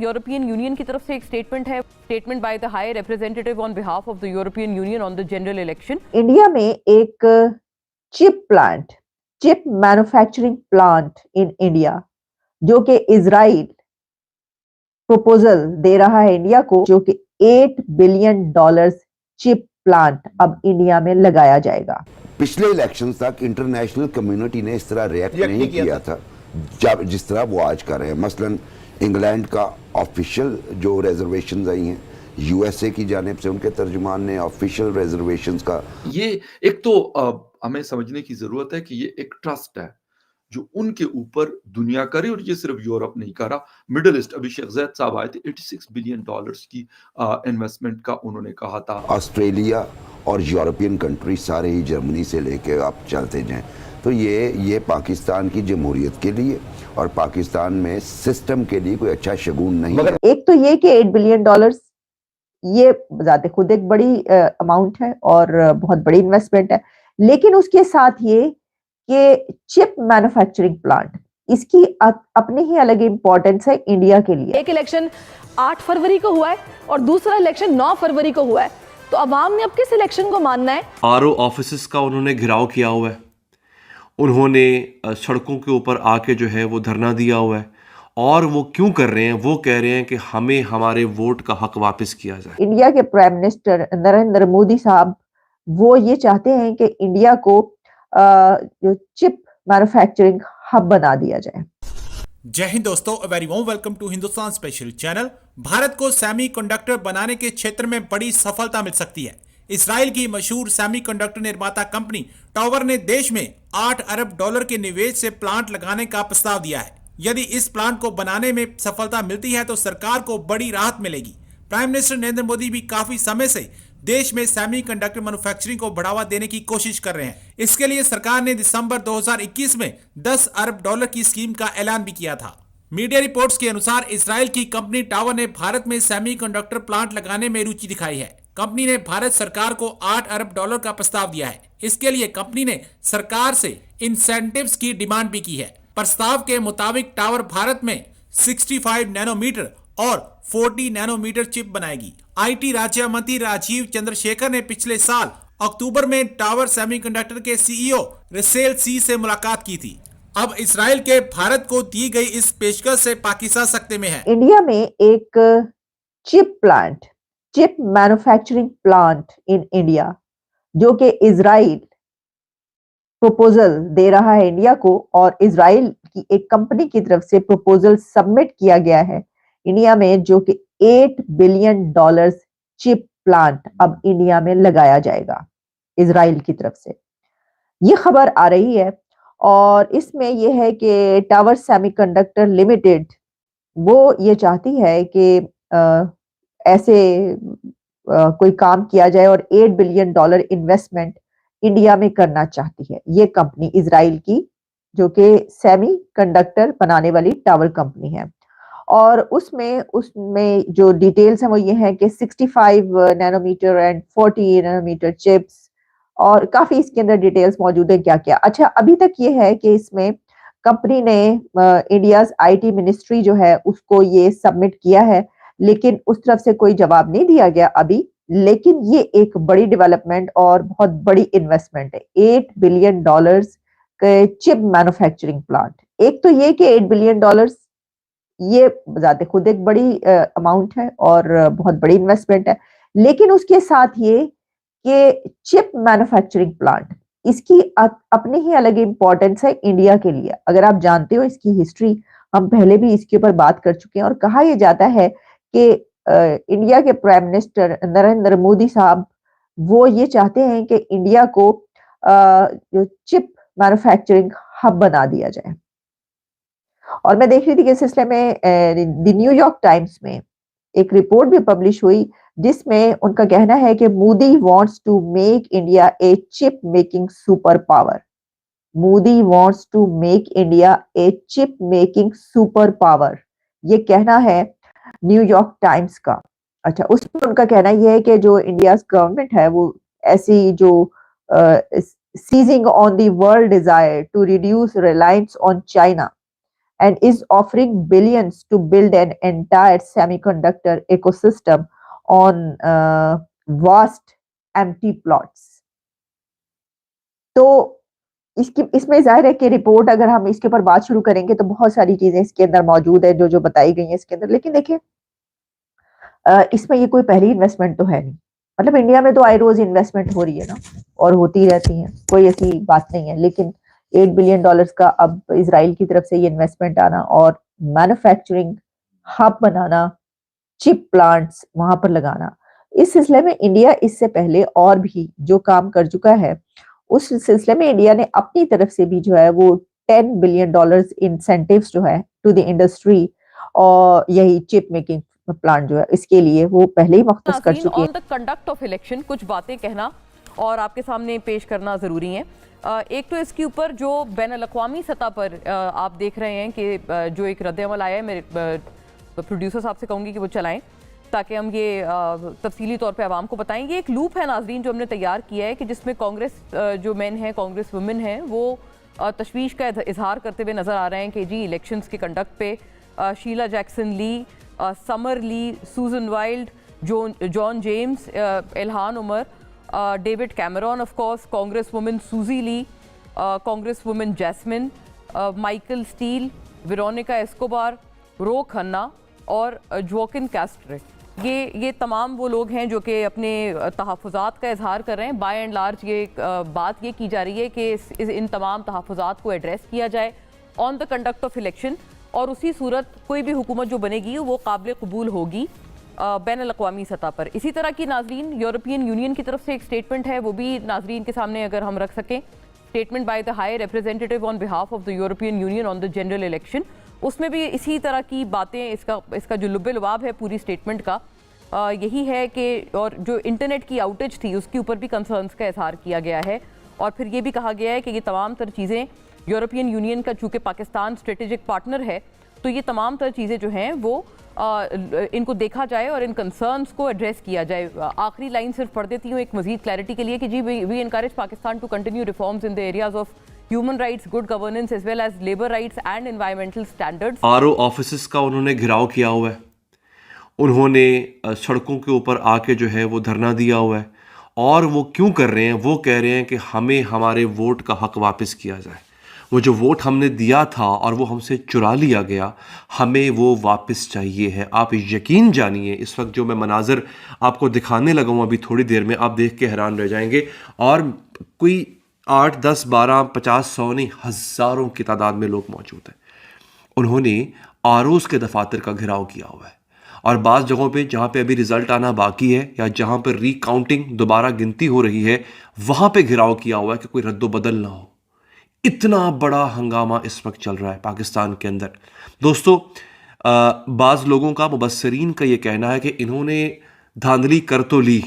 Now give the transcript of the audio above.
European union की तरफ से एक statement by the high representative on behalf of the European union on the general election. India में एक chip manufacturing plant in India, जो कि इजराइल प्रपोजल दे रहा है इंडिया को, जो कि $8 बिलियन चिप प्लांट अब इंडिया में लगाया जाएगा। पिछले इलेक्शन तक इंटरनेशनल कम्युनिटी ने इस तरह रिएक्ट नहीं किया था जब जिस तरह वो आज कर रहे हैं। मसलन इंग्लैंड का ऑफिशियल जो रिजर्वेशंस आई हैं, यूएसए की जानिब से उनके तर्जुमान ने ऑफिशियल रिजर्वेशंस का, ये एक तो हमें समझने की जरूरत है कि ये एक ट्रस्ट है जो उनके ऊपर दुनिया करे, और ये सिर्फ यूरोप नहीं कर रहा, मिडिल ईस्ट। अभी शेख ज़ैद साहब आए थे, $86 बिलियन की इन्वेस्टमेंट का उन्होंने कहा था। ऑस्ट्रेलिया और यूरोपियन कंट्री सारे ही, जर्मनी से लेके आप चलते जाएं, तो ये पाकिस्तान की जमहूरियत के लिए और पाकिस्तान में सिस्टम के लिए कोई अच्छा शगुन नहीं है। एक तो ये कि $8 बिलियन ये ज़ाते खुद एक बड़ी अमाउंट है और बहुत बड़ी इन्वेस्टमेंट है, लेकिन उसके साथ ये कि चिप मैन्युफैक्चरिंग प्लांट, इसकी अपनी ही अलग इंपॉर्टेंस है इंडिया के लिए। एक इलेक्शन 8 फरवरी को हुआ है और दूसरा इलेक्शन 9 फरवरी को हुआ है, तो अवाम ने अब किस इलेक्शन को मानना है? आरओ ऑफिसेस का उन्होंने घिराव किया हुआ है, उन्होंने सड़कों के ऊपर आके जो है वो धरना दिया हुआ है, और वो क्यों कर रहे हैं? वो कह रहे हैं कि हमें हमारे वोट का हक वापस किया जाए। इंडिया के प्राइम मिनिस्टर नरेंद्र मोदी साहब वो ये चाहते हैं कि इंडिया को जो चिप मैन्युफैक्चरिंग हब बना दिया जाए। जय हिंद दोस्तों, very warm welcome to Hindustan special channel. Bharat को सेमीकंडक्टर बनाने के क्षेत्र में बड़ी सफलता मिल सकती है। इजराइल की मशहूर सेमीकंडक्टर निर्माता कंपनी टावर ने देश में $8 अरब के निवेश से प्लांट लगाने का प्रस्ताव दिया है। यदि इस प्लांट को बनाने में सफलता मिलती है तो सरकार को बड़ी राहत मिलेगी। प्राइम मिनिस्टर नरेंद्र मोदी भी काफी समय से देश में सेमीकंडक्टर मैन्युफैक्चरिंग को बढ़ावा देने की कोशिश कर रहे हैं। इसके लिए सरकार ने दिसंबर 2021 में $10 अरब की स्कीम का ऐलान भी किया था। मीडिया रिपोर्ट्स के अनुसार इजराइल की कंपनी टावर ने भारत में सेमीकंडक्टर प्लांट लगाने में रुचि दिखाई है। कंपनी ने भारत सरकार को $8 अरब का प्रस्ताव दिया है। इसके लिए कंपनी ने सरकार से इंसेंटिव्स की डिमांड भी की है। प्रस्ताव के मुताबिक टावर भारत में 65 नैनोमीटर और 40 नैनोमीटर चिप बनाएगी। आईटी राज्य मंत्री राजीव चंद्रशेखर ने पिछले साल अक्टूबर में टावर सेमीकंडक्टर के सीईओ रसेल सी से मुलाकात की थी। अब इजराइल के भारत को दी गई इस पेशकश से पाकिस्तान सकते में है। इंडिया में एक chip manufacturing plant in India, जो कि इजराइल प्रपोजल दे रहा है इंडिया को, और इजराइल की एक कंपनी की तरफ से प्रपोजल सबमिट किया गया है इंडिया में, जो कि $8 बिलियन चिप प्लांट अब इंडिया में लगाया जाएगा इजराइल की तरफ से। ये खबर आ रही है, और इसमें यह है कि टावर सेमीकंडक्टर लिमिटेड वो ये चाहती है कि ऐसे कोई काम किया जाए और $8 बिलियन इन्वेस्टमेंट इंडिया में करना चाहती है ये कंपनी इजराइल की, जो कि सेमी कंडक्टर बनाने वाली टावर कंपनी है। और उसमें जो डिटेल्स हैं वो ये हैं कि 65 नैनोमीटर एंड 40 नैनोमीटर चिप्स, और काफी इसके अंदर डिटेल्स मौजूद है क्या क्या। अच्छा, अभी तक ये है कि इसमें कंपनी ने इंडिया आईटी मिनिस्ट्री जो है उसको ये सबमिट किया है, लेकिन उस तरफ से कोई जवाब नहीं दिया गया अभी। लेकिन ये एक बड़ी डेवलपमेंट और बहुत बड़ी इन्वेस्टमेंट है, $8 बिलियन के चिप मैन्युफैक्चरिंग प्लांट। एक तो ये कि $8 बिलियन ये ज़ाते खुद एक बड़ी अमाउंट है और बहुत बड़ी इन्वेस्टमेंट है, लेकिन उसके साथ ये कि चिप मैन्युफैक्चरिंग प्लांट, इसकी अपनी ही अलग इंपॉर्टेंस है इंडिया के लिए। अगर आप जानते हो इसकी हिस्ट्री, हम पहले भी इसके ऊपर बात कर चुके हैं, और कहा यह जाता है कि इंडिया के प्राइम मिनिस्टर नरेंद्र मोदी साहब वो ये चाहते हैं कि इंडिया को जो चिप मैन्युफैक्चरिंग हब बना दिया जाए। और मैं देख रही थी कि इस सिलसिले में द न्यूयॉर्क टाइम्स में एक रिपोर्ट भी पब्लिश हुई, जिसमें उनका कहना है कि Modi wants to make India a chip making super power. Modi wants to make India a chip making super power, ये कहना है न्यूयॉर्क टाइम्स का। अच्छा, उस पर उनका कहना यह है कि जो इंडिया गवर्नमेंट है वो ऐसी जो seizing on the world desire to reduce reliance on China and is offering billions to build an entire semiconductor ecosystem on vast empty plots. तो इसमें जाहिर है कि रिपोर्ट अगर हम इसके ऊपर बात शुरू करेंगे तो बहुत सारी चीजें इसके अंदर मौजूद है जो बताई गई हैं इसके अंदर, लेकिन देखिए इसमें ये कोई पहली इन्वेस्टमेंट तो है नहीं। मतलब इंडिया में तो आए रोज इन्वेस्टमेंट हो रही है ना, और होती रहती है, कोई ऐसी बात नहीं है, लेकिन $8 बिलियन का अब इजराइल की तरफ से ये इन्वेस्टमेंट आना और मैन्युफैक्चरिंग हब बनाना, चिप प्लांट्स वहां पर लगाना, इस सिलसिले में इंडिया इससे पहले और भी जो काम कर चुका है, उस सिलसिले में इंडिया ने अपनी तरफ से भी जो है वो $10 बिलियन इंसेंटिव्स जो है टू द इंडस्ट्री, और यही चिप मेकिंग प्लांट जो है इसके लिए वो पहले ही मुख्तस कर चुके हैं। On the conduct of election कुछ बातें कहना और आपके सामने पेश करना ज़रूरी है। एक तो इसके ऊपर जो बैनुल-अक़वामी सतह पर आप देख रहे हैं कि जो एक रद्द-ए-अमल आया है, मेरे प्रोड्यूसर साहब से कहूँगी कि वो चलाएं ताकि हम ये तफसीली तौर पे आवाम को बताएं। ये एक लूप है नाजरीन जो हमने तैयार किया है कि जिसमें कांग्रेस जो मेन हैं, कांग्रेस वुमेन हैं, वो तशवीश का इजहार करते हुए नज़र आ रहे हैं कि जी इलेक्शंस के कंडक्ट पे Sheila Jackson Lee, Summer Lee, Susan Wild, John James, Ilhan Omar, David Cameron of course, Congress women Suzi Lee, Congress women Jasmine, Michael Steel, Veronica Escobar, Ro Khanna और जोकिन कैस्ट्रे, ये तमाम वो लोग हैं जो कि अपने तहफ़्फ़ुज़ात का इजहार कर रहे हैं। बाय एंड लार्ज ये बात ये की जा रही है कि इन तमाम तहफ़्फ़ुज़ात को एड्रेस किया जाए on the conduct of election, और उसी सूरत कोई भी हुकूमत जो बनेगी वो काबिल कबूल होगी बैनुल-अक़वामी सतह पर। इसी तरह की नाजरीन यूरोपियन यूनियन की तरफ से एक स्टेटमेंट है, वो भी नाजरीन के सामने अगर हम रख सकें। Statement by the high representative on behalf of the European union on the general election, उसमें भी इसी तरह की बातें, इसका जो लुब-ए-लुबाब है पूरी स्टेटमेंट का यही है कि, और जो इंटरनेट की आउटेज थी उसके ऊपर भी कंसर्न्स का इजहार किया गया है, और फिर ये भी कहा गया है कि ये तमाम तर चीज़ें यूरोपियन यूनियन का, चूँकि पाकिस्तान स्ट्रेटेजिक पार्टनर है, तो ये तमाम तर चीज़ें जो हैं वो इनको देखा जाए और इन कंसर्न्स को एड्रेस किया जाए। आखिरी लाइन सिर्फ पढ़ देती हूँ एक मज़ीद क्लैरिटी के लिए कि जी we encourage Pakistan to continue reforms in the areas of human rights, good governance as well as labour rights and environmental standards. RO offices का उन्होंने घिराव किया हुआ है, उन्होंने सड़कों के ऊपर आके जो है वो धरना दिया हुआ है, और वो क्यों कर रहे हैं? वो कह रहे हैं कि हमें हमारे वोट का हक वापस किया जाए। वो जो वोट हमने दिया था और वो हमसे चुरा लिया गया, हमें वो वापस चाहिए है। आप यकीन जानिए इस वक्त जो मैं मनाजर आपको दिखाने लगा हूँ अभी थोड़ी देर में, आप देख के हैरान रह जाएंगे। और कोई 8, 10, 12, 50, 100 नहीं, हज़ारों की तादाद में लोग मौजूद हैं। उन्होंने आरोज़ के दफातर का घेराव किया हुआ है, और बाज़ जगहों पे जहाँ पे अभी रिज़ल्ट आना बाकी है या जहाँ पर रिकाउंटिंग दोबारा गिनती हो रही है, वहाँ पे घेराव किया हुआ है कि कोई रद्दो-बदल ना हो। इतना बड़ा हंगामा इस वक्त चल रहा है पाकिस्तान के अंदर। दोस्तों, बाज़ लोगों का, मुबस्सरीन का ये कहना है कि इन्होंने धांधली कर तो ली,